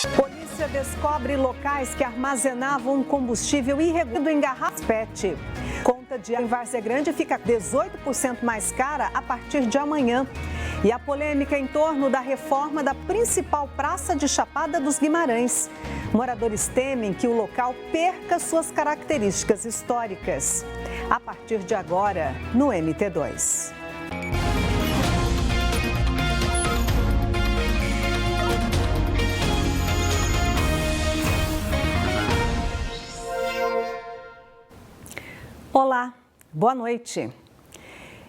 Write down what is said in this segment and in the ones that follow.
Polícia descobre locais que armazenavam combustível irregular em garrafas PET. Conta de água em Várzea Grande fica 18% mais cara a partir de amanhã. E a polêmica em torno da reforma da principal praça de Chapada dos Guimarães. Moradores temem que o local perca suas características históricas. A partir de agora, no MT2. Olá, boa noite.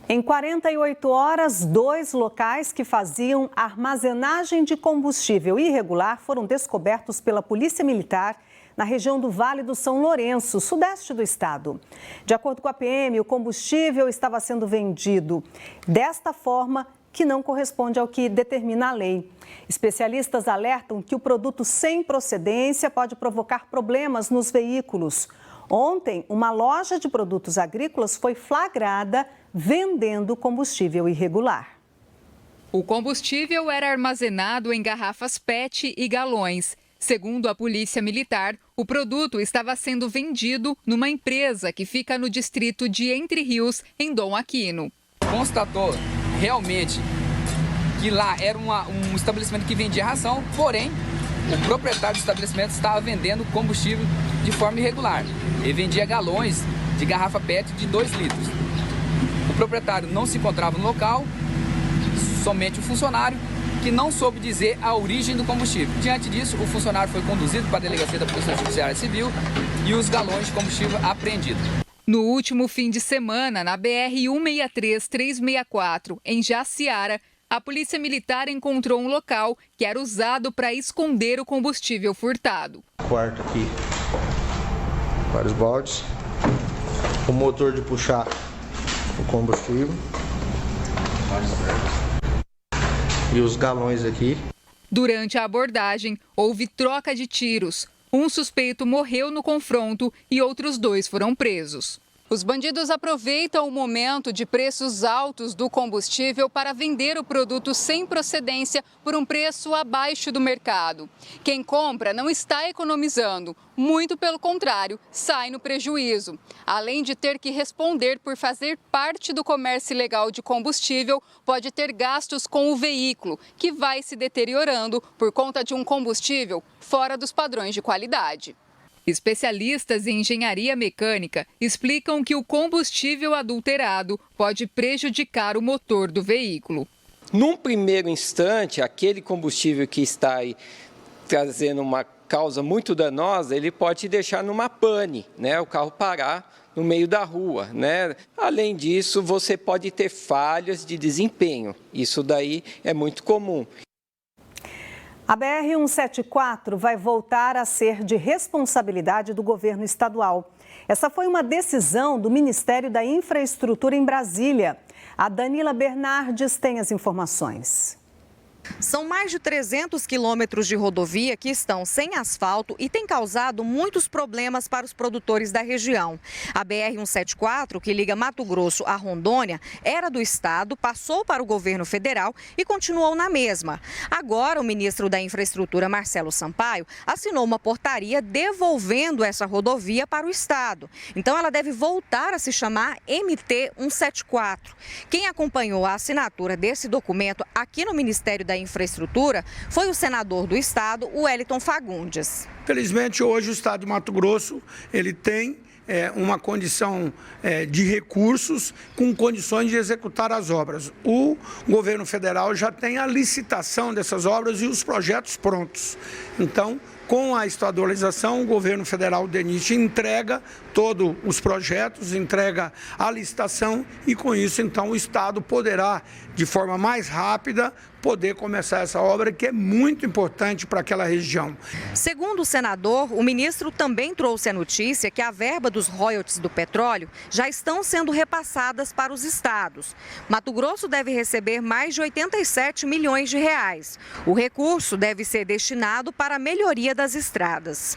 Em 48 horas, 2 locais que faziam armazenagem de combustível irregular foram descobertos pela Polícia Militar na região do Vale do São Lourenço, sudeste do estado. De acordo com a PM, o combustível estava sendo vendido desta forma que não corresponde ao que determina a lei. Especialistas alertam que o produto sem procedência pode provocar problemas nos veículos. Ontem, uma loja de produtos agrícolas foi flagrada vendendo combustível irregular. O combustível era armazenado em garrafas PET e galões. Segundo a Polícia Militar, o produto estava sendo vendido numa empresa que fica no distrito de Entre Rios, em Dom Aquino. Constatou realmente que lá era um estabelecimento que vendia ração, porém, o proprietário do estabelecimento estava vendendo combustível de forma irregular. Ele vendia galões de garrafa PET de 2 litros. O proprietário não se encontrava no local, somente o funcionário, que não soube dizer a origem do combustível. Diante disso, o funcionário foi conduzido para a delegacia da Polícia Judiciária Civil e os galões de combustível apreendidos. No último fim de semana, na BR-163-364, em Jaciara, a Polícia Militar encontrou um local que era usado para esconder o combustível furtado. Quarto aqui, vários baldes, o motor de puxar o combustível e os galões aqui. Durante a abordagem, houve troca de tiros. Um suspeito morreu no confronto e outros 2 foram presos. Os bandidos aproveitam o momento de preços altos do combustível para vender o produto sem procedência por um preço abaixo do mercado. Quem compra não está economizando, muito pelo contrário, sai no prejuízo. Além de ter que responder por fazer parte do comércio ilegal de combustível, pode ter gastos com o veículo, que vai se deteriorando por conta de um combustível fora dos padrões de qualidade. Especialistas em engenharia mecânica explicam que o combustível adulterado pode prejudicar o motor do veículo. Num primeiro instante, aquele combustível que está aí trazendo uma causa muito danosa, ele pode deixar numa pane, né? O carro parar no meio da rua, né? Além disso, você pode ter falhas de desempenho. Isso daí é muito comum. A BR-174 vai voltar a ser de responsabilidade do governo estadual. Essa foi uma decisão do Ministério da Infraestrutura em Brasília. A Danila Bernardes tem as informações. São mais de 300 quilômetros de rodovia que estão sem asfalto e têm causado muitos problemas para os produtores da região. A BR-174, que liga Mato Grosso a Rondônia, era do estado, passou para o governo federal e continuou na mesma. Agora, o ministro da Infraestrutura, Marcelo Sampaio, assinou uma portaria devolvendo essa rodovia para o estado. Então, ela deve voltar a se chamar MT-174. Quem acompanhou a assinatura desse documento aqui no Ministério da Infraestrutura foi o senador do estado, o Wellington Fagundes. Felizmente, hoje o estado de Mato Grosso ele tem uma condição de recursos com condições de executar as obras. O governo federal já tem a licitação dessas obras e os projetos prontos. Então, com a estadualização, o governo federal, o DENIT, entrega todos os projetos, entrega a licitação e, com isso, então, o estado poderá, de forma mais rápida, poder começar essa obra que é muito importante para aquela região. Segundo o senador, o ministro também trouxe a notícia que a verba dos royalties do petróleo já estão sendo repassadas para os estados. Mato Grosso deve receber mais de 87 milhões de reais. O recurso deve ser destinado para a melhoria das estradas.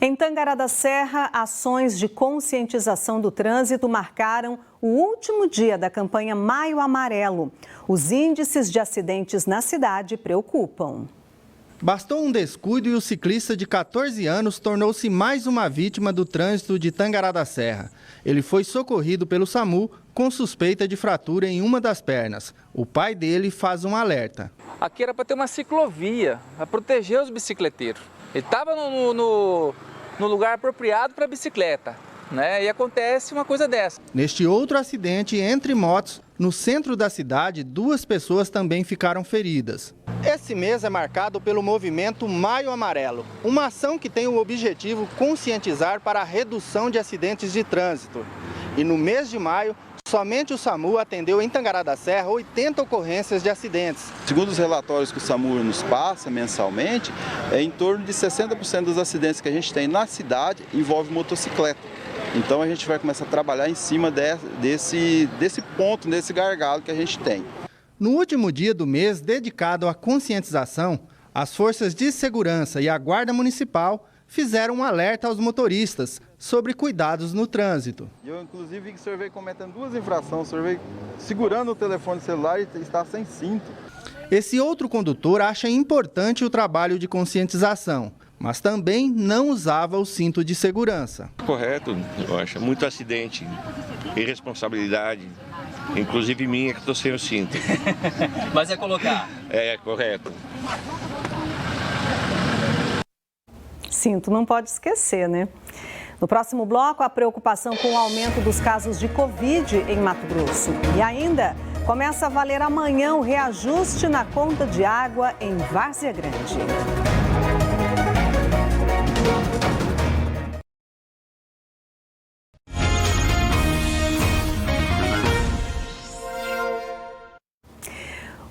Em Tangará da Serra, ações de conscientização do trânsito marcaram o último dia da campanha Maio Amarelo. Os índices de acidentes na cidade preocupam. Bastou um descuido e o ciclista de 14 anos tornou-se mais uma vítima do trânsito de Tangará da Serra. Ele foi socorrido pelo SAMU com suspeita de fratura em uma das pernas. O pai dele faz um alerta. Aqui era para ter uma ciclovia, para proteger os bicicleteiros. Ele estava no lugar apropriado para a bicicleta, né? E acontece uma coisa dessa. Neste outro acidente entre motos, no centro da cidade, 2 pessoas também ficaram feridas. Esse mês é marcado pelo movimento Maio Amarelo, uma ação que tem o objetivo conscientizar para a redução de acidentes de trânsito. E no mês de maio, somente o SAMU atendeu em Tangará da Serra 80 ocorrências de acidentes. Segundo os relatórios que o SAMU nos passa mensalmente, em torno de 60% dos acidentes que a gente tem na cidade envolve motocicleta. Então a gente vai começar a trabalhar em cima desse ponto, desse gargalo que a gente tem. No último dia do mês dedicado à conscientização, as forças de segurança e a Guarda Municipal fizeram um alerta aos motoristas sobre cuidados no trânsito. Eu, inclusive, vi que o senhor veio cometendo 2 infrações. O senhor veio segurando o telefone celular e está sem cinto. Esse outro condutor acha importante o trabalho de conscientização, mas também não usava o cinto de segurança. Correto, eu acho. Muito acidente, irresponsabilidade, inclusive minha que estou sem o cinto. Mas é colocar? É, correto. Cinto não pode esquecer, né? No próximo bloco, a preocupação com o aumento dos casos de Covid em Mato Grosso. E ainda, começa a valer amanhã o reajuste na conta de água em Várzea Grande.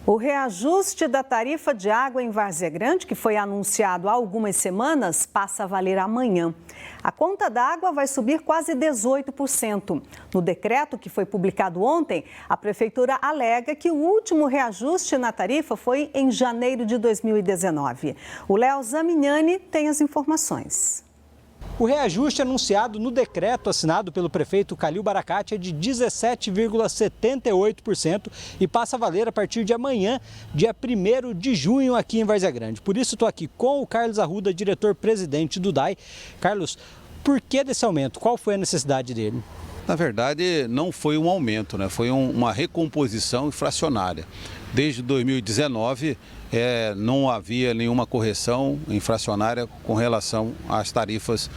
O reajuste da tarifa de água em Várzea Grande, que foi anunciado há algumas semanas, passa a valer amanhã. A conta d'água vai subir quase 18%. No decreto que foi publicado ontem, a Prefeitura alega que o último reajuste na tarifa foi em janeiro de 2019. O Léo Zamignani tem as informações. O reajuste anunciado no decreto assinado pelo prefeito Calil Baracate é de 17,78% e passa a valer a partir de amanhã, dia 1º de junho, aqui em Várzea Grande. Por isso, estou aqui com o Carlos Arruda, diretor-presidente do DAI. Carlos, por que desse aumento? Qual foi a necessidade dele? Na verdade, não foi um aumento, né? Foi uma recomposição inflacionária. Desde 2019, não havia nenhuma correção inflacionária com relação às tarifas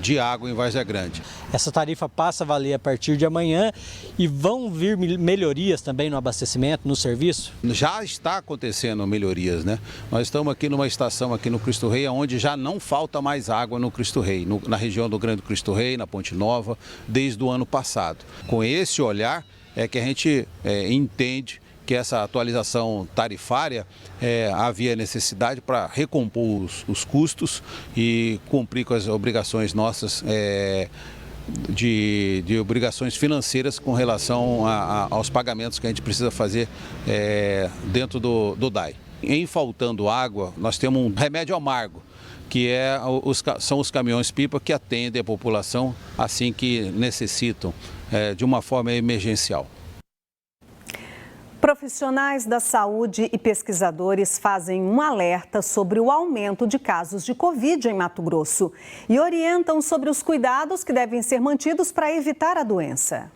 de água em Várzea Grande. Essa tarifa passa a valer a partir de amanhã e vão vir melhorias também no abastecimento, no serviço? Já está acontecendo melhorias, né? Nós estamos aqui numa estação aqui no Cristo Rei, onde já não falta mais água no Cristo Rei, na região do Grande Cristo Rei, na Ponte Nova, desde o ano passado. Com esse olhar é que a gente entende que essa atualização tarifária havia necessidade para recompor os custos e cumprir com as obrigações nossas de obrigações financeiras com relação aos pagamentos que a gente precisa fazer dentro do DAI. Em faltando água, nós temos um remédio amargo, que são os caminhões-pipa que atendem a população assim que necessitam, de uma forma emergencial. Profissionais da saúde e pesquisadores fazem um alerta sobre o aumento de casos de Covid em Mato Grosso e orientam sobre os cuidados que devem ser mantidos para evitar a doença.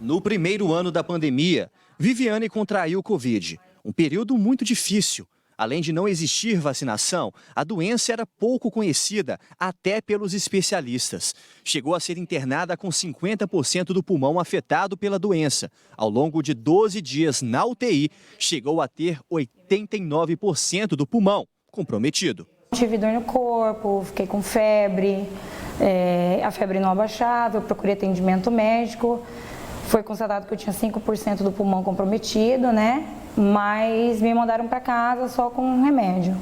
No primeiro ano da pandemia, Viviane contraiu Covid, um período muito difícil. Além de não existir vacinação, a doença era pouco conhecida até pelos especialistas. Chegou a ser internada com 50% do pulmão afetado pela doença. Ao longo de 12 dias na UTI, chegou a ter 89% do pulmão comprometido. Tive dor no corpo, fiquei com febre, a febre não abaixava, eu procurei atendimento médico. Foi constatado que eu tinha 5% do pulmão comprometido, né? Mas me mandaram para casa só com um remédio,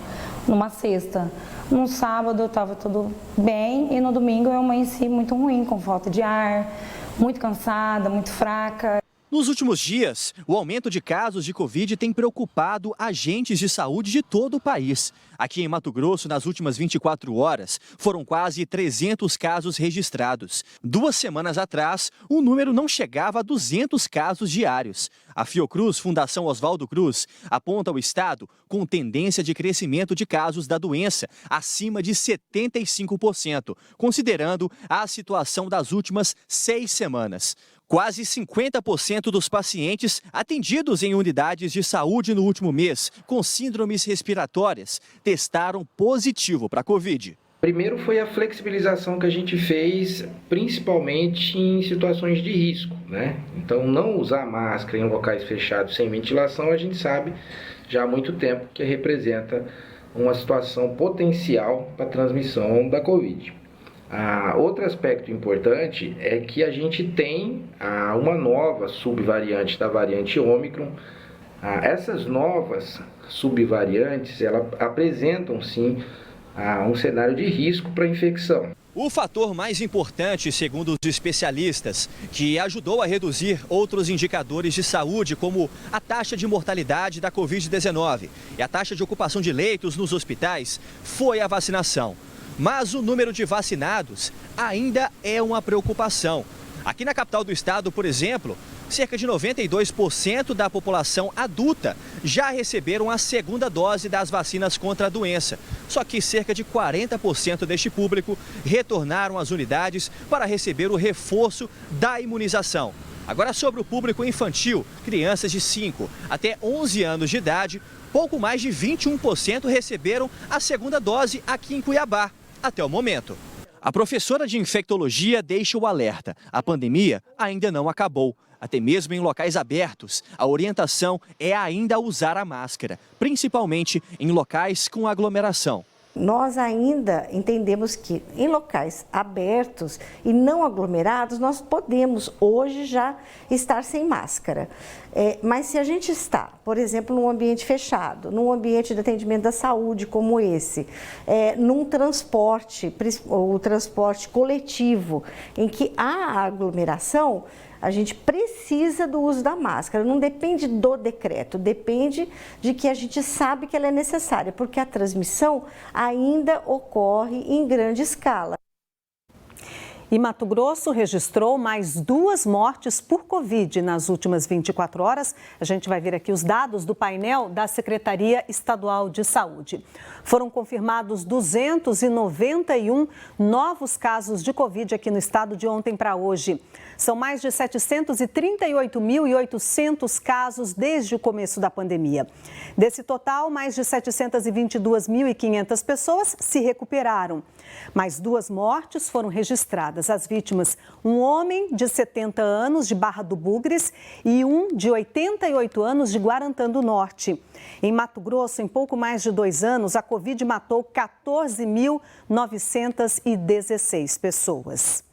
numa sexta. No sábado eu estava tudo bem e no domingo eu amanheci muito ruim, com falta de ar, muito cansada, muito fraca. Nos últimos dias, o aumento de casos de Covid tem preocupado agentes de saúde de todo o país. Aqui em Mato Grosso, nas últimas 24 horas, foram quase 300 casos registrados. 2 semanas atrás, o número não chegava a 200 casos diários. A Fiocruz, Fundação Oswaldo Cruz, aponta o estado com tendência de crescimento de casos da doença acima de 75%, considerando a situação das últimas 6 semanas. Quase 50% dos pacientes atendidos em unidades de saúde no último mês com síndromes respiratórias testaram positivo para a Covid. Primeiro foi a flexibilização que a gente fez, principalmente em situações de risco, né? Então, não usar máscara em locais fechados sem ventilação, a gente sabe já há muito tempo que representa uma situação potencial para a transmissão da Covid. Outro aspecto importante é que a gente tem uma nova subvariante da variante Ômicron. Essas novas subvariantes, elas apresentam sim um cenário de risco para a infecção. O fator mais importante, segundo os especialistas, que ajudou a reduzir outros indicadores de saúde, como a taxa de mortalidade da Covid-19 e a taxa de ocupação de leitos nos hospitais, foi a vacinação. Mas o número de vacinados ainda é uma preocupação. Aqui na capital do estado, por exemplo, cerca de 92% da população adulta já receberam a segunda dose das vacinas contra a doença. Só que cerca de 40% deste público retornaram às unidades para receber o reforço da imunização. Agora, sobre o público infantil, crianças de 5 até 11 anos de idade, pouco mais de 21% receberam a segunda dose aqui em Cuiabá, até o momento. A professora de infectologia deixa o alerta: a pandemia ainda não acabou. Até mesmo em locais abertos, a orientação é ainda usar a máscara, principalmente em locais com aglomeração. Nós ainda entendemos que em locais abertos e não aglomerados, nós podemos hoje já estar sem máscara. Mas se a gente está, por exemplo, num ambiente fechado, num ambiente de atendimento da saúde como esse, num transporte, ou transporte coletivo, em que há aglomeração, a gente precisa do uso da máscara. Não depende do decreto, depende de que a gente sabe que ela é necessária, porque a transmissão ainda ocorre em grande escala. E Mato Grosso registrou mais 2 mortes por Covid nas últimas 24 horas. A gente vai ver aqui os dados do painel da Secretaria Estadual de Saúde. Foram confirmados 291 novos casos de Covid aqui no estado de ontem para hoje. São mais de 738.800 casos desde o começo da pandemia. Desse total, mais de 722.500 pessoas se recuperaram. Mais 2 mortes foram registradas. As vítimas, um homem de 70 anos de Barra do Bugres e um de 88 anos de Guarantã do Norte. Em Mato Grosso, em pouco mais de 2 anos, a Covid matou 14.916 pessoas.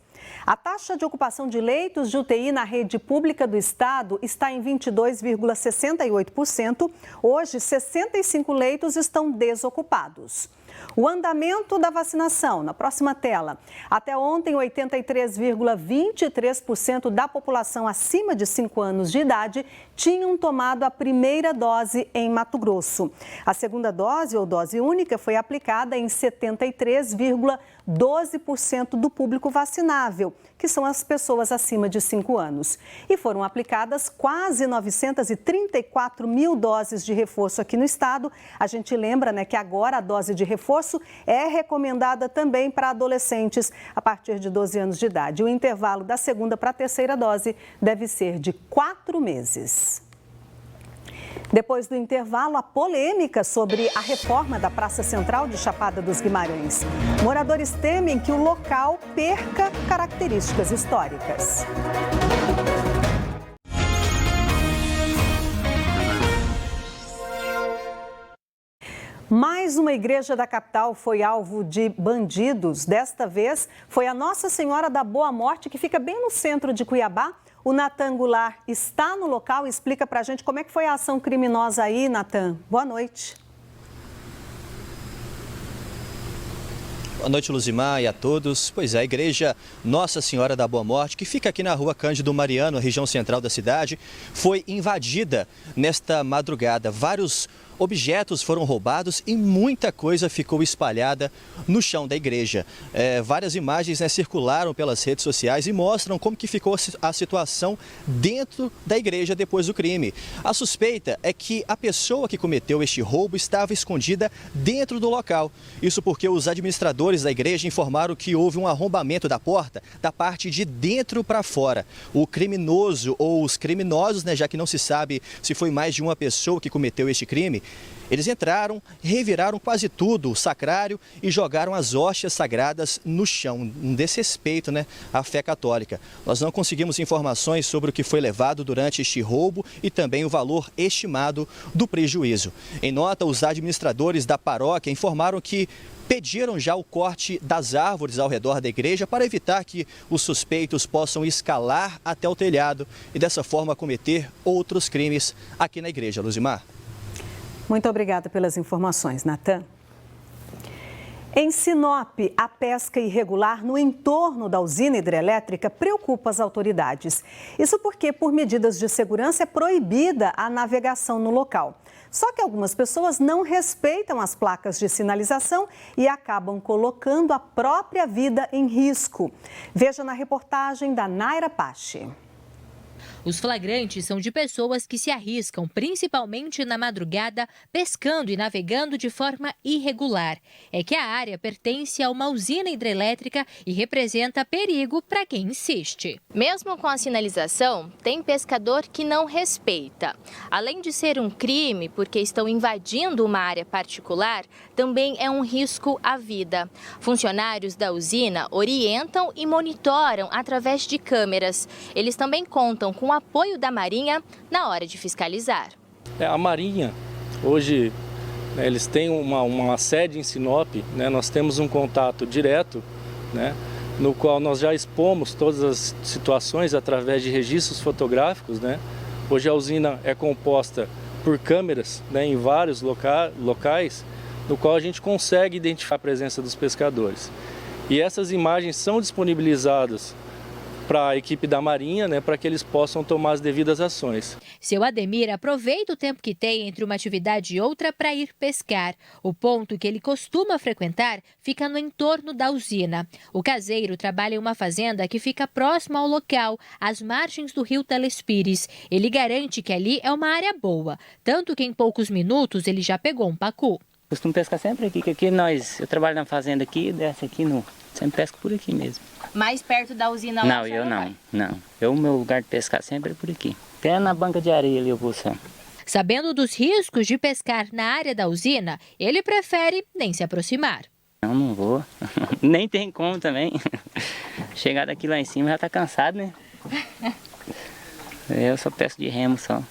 A taxa de ocupação de leitos de UTI na rede pública do estado está em 22,68%. Hoje, 65 leitos estão desocupados. O andamento da vacinação, na próxima tela. Até ontem, 83,23% da população acima de 5 anos de idade tinham tomado a primeira dose em Mato Grosso. A segunda dose, ou dose única, foi aplicada em 73,12% do público vacinável, que são as pessoas acima de 5 anos. E foram aplicadas quase 934 mil doses de reforço aqui no estado. A gente lembra, né, que agora a dose de reforço é recomendada também para adolescentes a partir de 12 anos de idade. O intervalo da segunda para a terceira dose deve ser de 4 meses. Depois do intervalo, a polêmica sobre a reforma da Praça Central de Chapada dos Guimarães. Moradores temem que o local perca características históricas. Mais uma igreja da capital foi alvo de bandidos. Desta vez, foi a Nossa Senhora da Boa Morte, que fica bem no centro de Cuiabá. O Natan Goulart está no local e explica para a gente como é que foi a ação criminosa aí, Natan. Boa noite. Boa noite, Luzimar, e a todos. Pois é, a igreja Nossa Senhora da Boa Morte, que fica aqui na rua Cândido Mariano, região central da cidade, foi invadida nesta madrugada. Vários objetos foram roubados e muita coisa ficou espalhada no chão da igreja. Várias imagens circularam pelas redes sociais e mostram como que ficou a situação dentro da igreja depois do crime. A suspeita é que a pessoa que cometeu este roubo estava escondida dentro do local. Isso porque os administradores da igreja informaram que houve um arrombamento da porta da parte de dentro para fora. O criminoso ou os criminosos, já que não se sabe se foi mais de uma pessoa que cometeu este crime, eles entraram, reviraram quase tudo, o sacrário, e jogaram as hóstias sagradas no chão, um desrespeito, à fé católica. Nós não conseguimos informações sobre o que foi levado durante este roubo e também o valor estimado do prejuízo. Em nota, os administradores da paróquia informaram que pediram já o corte das árvores ao redor da igreja para evitar que os suspeitos possam escalar até o telhado e dessa forma cometer outros crimes aqui na igreja. Luzimar. Muito obrigada pelas informações, Natan. Em Sinop, a pesca irregular no entorno da usina hidrelétrica preocupa as autoridades. Isso porque, por medidas de segurança, é proibida a navegação no local. Só que algumas pessoas não respeitam as placas de sinalização e acabam colocando a própria vida em risco. Veja na reportagem da Naira Pache. Os flagrantes são de pessoas que se arriscam, principalmente na madrugada, pescando e navegando de forma irregular. É que a área pertence a uma usina hidrelétrica e representa perigo para quem insiste. Mesmo com a sinalização, tem pescador que não respeita. Além de ser um crime, porque estão invadindo uma área particular, também é um risco à vida. Funcionários da usina orientam e monitoram através de câmeras. Eles também contam com o apoio da Marinha na hora de fiscalizar. A Marinha, hoje, eles têm uma sede em Sinop, nós temos um contato direto, no qual nós já expomos todas as situações através de registros fotográficos. Hoje a usina é composta por câmeras em vários locais, no qual a gente consegue identificar a presença dos pescadores. E essas imagens são disponibilizadas para a equipe da Marinha, para que eles possam tomar as devidas ações. Seu Ademir aproveita o tempo que tem entre uma atividade e outra para ir pescar. O ponto que ele costuma frequentar fica no entorno da usina. O caseiro trabalha em uma fazenda que fica próxima ao local, às margens do rio Telespires. Ele garante que ali é uma área boa, tanto que em poucos minutos ele já pegou um pacu. Costumo pescar sempre aqui, que aqui eu trabalho na fazenda aqui, dessa aqui sempre pesco por aqui mesmo. Mais perto da usina lá? Não, eu não. O meu lugar de pescar sempre é por aqui. Até na banca de areia ali eu vou sempre. Sabendo dos riscos de pescar na área da usina, ele prefere nem se aproximar. Não vou. Nem tem como também. Chegar daqui lá em cima já tá cansado, né? Eu só pesco de remo só.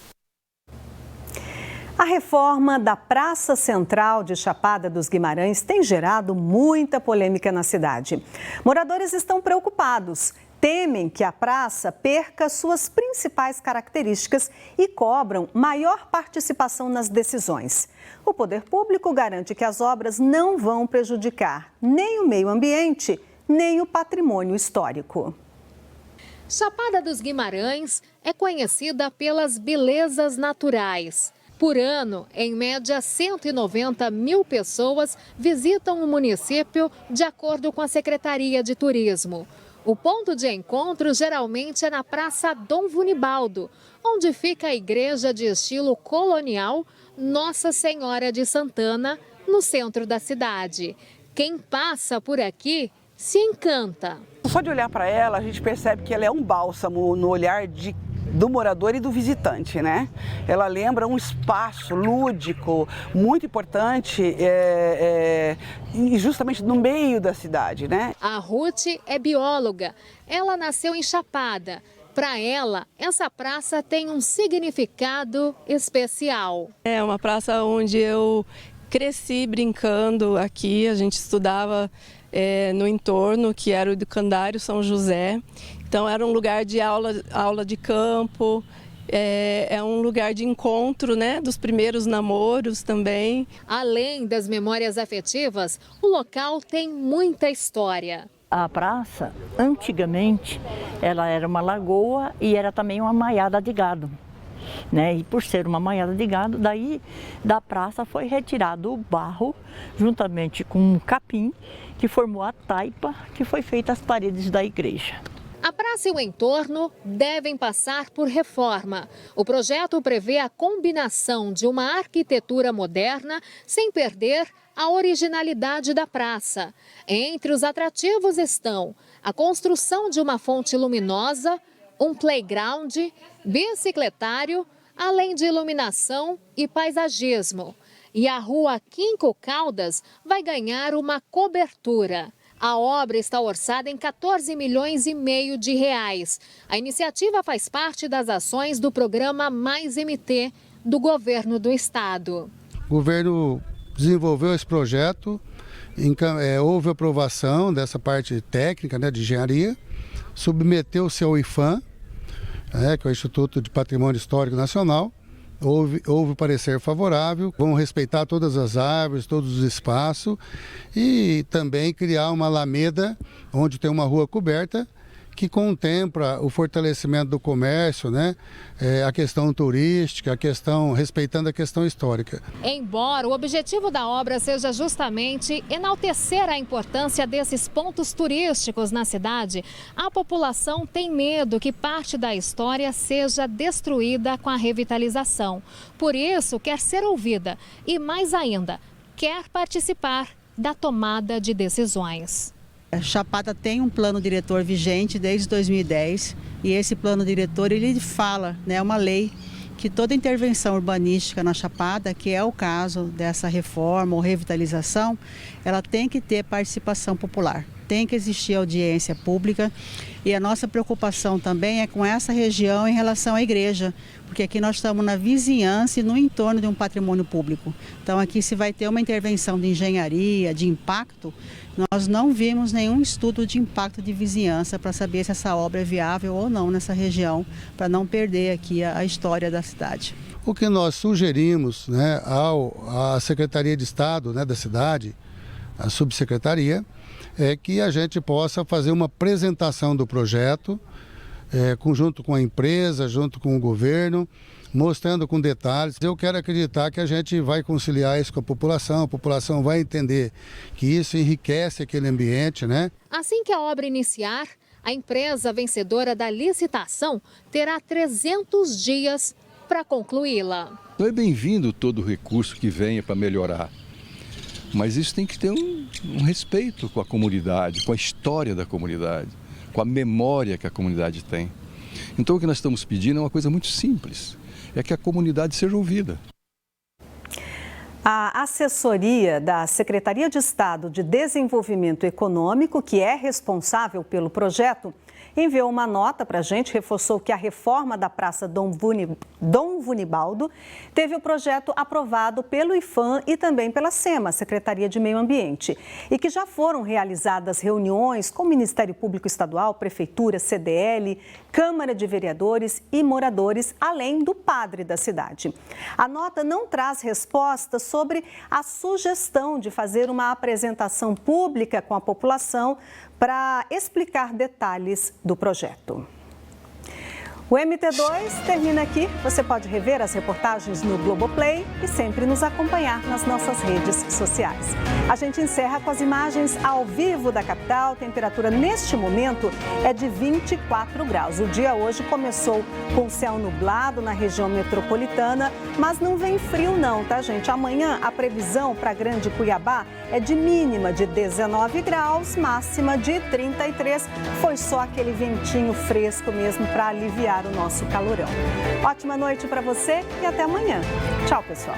A reforma da Praça Central de Chapada dos Guimarães tem gerado muita polêmica na cidade. Moradores estão preocupados, temem que a praça perca suas principais características e cobram maior participação nas decisões. O poder público garante que as obras não vão prejudicar nem o meio ambiente, nem o patrimônio histórico. Chapada dos Guimarães é conhecida pelas belezas naturais. Por ano, em média, 190 mil pessoas visitam o município, de acordo com a Secretaria de Turismo. O ponto de encontro geralmente é na Praça Dom Vunibaldo, onde fica a igreja de estilo colonial Nossa Senhora de Santana, no centro da cidade. Quem passa por aqui se encanta. Só de olhar para ela, a gente percebe que ela é um bálsamo no olhar do morador e do visitante, Ela lembra um espaço lúdico muito importante e justamente no meio da cidade, A Ruth é bióloga. Ela nasceu em Chapada. Para ela, essa praça tem um significado especial. É uma praça onde eu cresci brincando aqui. A gente estudava no entorno, que era o educandário São José. Então era um lugar de aula de campo é um lugar de encontro, né, dos primeiros namoros também. Além das memórias afetivas, o local tem muita história. A praça, antigamente, ela era uma lagoa e era também uma maiada de gado. Né? E por ser uma maiada de gado, daí da praça foi retirado o barro, juntamente com um capim, que formou a taipa, que foi feita as paredes da igreja. A praça e o entorno devem passar por reforma. O projeto prevê a combinação de uma arquitetura moderna sem perder a originalidade da praça. Entre os atrativos estão a construção de uma fonte luminosa, um playground, bicicletário, além de iluminação e paisagismo. E a rua Quinco Caldas vai ganhar uma cobertura. A obra está orçada em 14,5 milhões de reais. A iniciativa faz parte das ações do programa Mais MT do governo do estado. O governo desenvolveu esse projeto, houve aprovação dessa parte técnica, né, de engenharia, submeteu-se ao IPHAN, que é o Instituto de Patrimônio Histórico Nacional. Houve parecer favorável, vão respeitar todas as árvores, todos os espaços e também criar uma alameda onde tem uma rua coberta que contempla o fortalecimento do comércio, né? A questão turística, respeitando a questão histórica. Embora o objetivo da obra seja justamente enaltecer a importância desses pontos turísticos na cidade, a população tem medo que parte da história seja destruída com a revitalização. Por isso, quer ser ouvida e, mais ainda, quer participar da tomada de decisões. A Chapada tem um plano diretor vigente desde 2010 e esse plano diretor ele fala, né, uma lei que toda intervenção urbanística na Chapada, que é o caso dessa reforma ou revitalização, ela tem que ter participação popular, tem que existir audiência pública e a nossa preocupação também é com essa região em relação à igreja, porque aqui nós estamos na vizinhança e no entorno de um patrimônio público. Então aqui se vai ter uma intervenção de engenharia, de impacto, nós não vimos nenhum estudo de impacto de vizinhança para saber se essa obra é viável ou não nessa região, para não perder aqui a história da cidade. O que nós sugerimos, né, à Secretaria de Estado, né, da cidade, a subsecretaria, é que a gente possa fazer uma apresentação do projeto, junto com a empresa, junto com o governo, mostrando com detalhes. Eu quero acreditar que a gente vai conciliar isso com a população vai entender que isso enriquece aquele ambiente, né? Assim que a obra iniciar, a empresa vencedora da licitação terá 300 dias para concluí-la. Não é bem-vindo todo recurso que venha para melhorar, mas isso tem que ter um respeito com a comunidade, com a história da comunidade, com a memória que a comunidade tem. Então o que nós estamos pedindo é uma coisa muito simples, é que a comunidade seja ouvida. A assessoria da Secretaria de Estado de Desenvolvimento Econômico, que é responsável pelo projeto, enviou uma nota para a gente, reforçou que a reforma da Praça Dom Vunibaldo teve o projeto aprovado pelo IPHAN e também pela SEMA, Secretaria de Meio Ambiente, e que já foram realizadas reuniões com o Ministério Público Estadual, Prefeitura, CDL, Câmara de Vereadores e moradores, além do padre da cidade. A nota não traz respostas sobre a sugestão de fazer uma apresentação pública com a população para explicar detalhes do projeto. O MT2 termina aqui. Você pode rever as reportagens no Globoplay e sempre nos acompanhar nas nossas redes sociais. A gente encerra com as imagens ao vivo da capital. A temperatura neste momento é de 24 graus. O dia hoje começou com céu nublado na região metropolitana, mas não vem frio não, tá, gente? Amanhã a previsão para a Grande Cuiabá é de mínima de 19 graus, máxima de 33. Foi só aquele ventinho fresco mesmo para aliviar o nosso calorão. Ótima noite para você e até amanhã. Tchau, pessoal.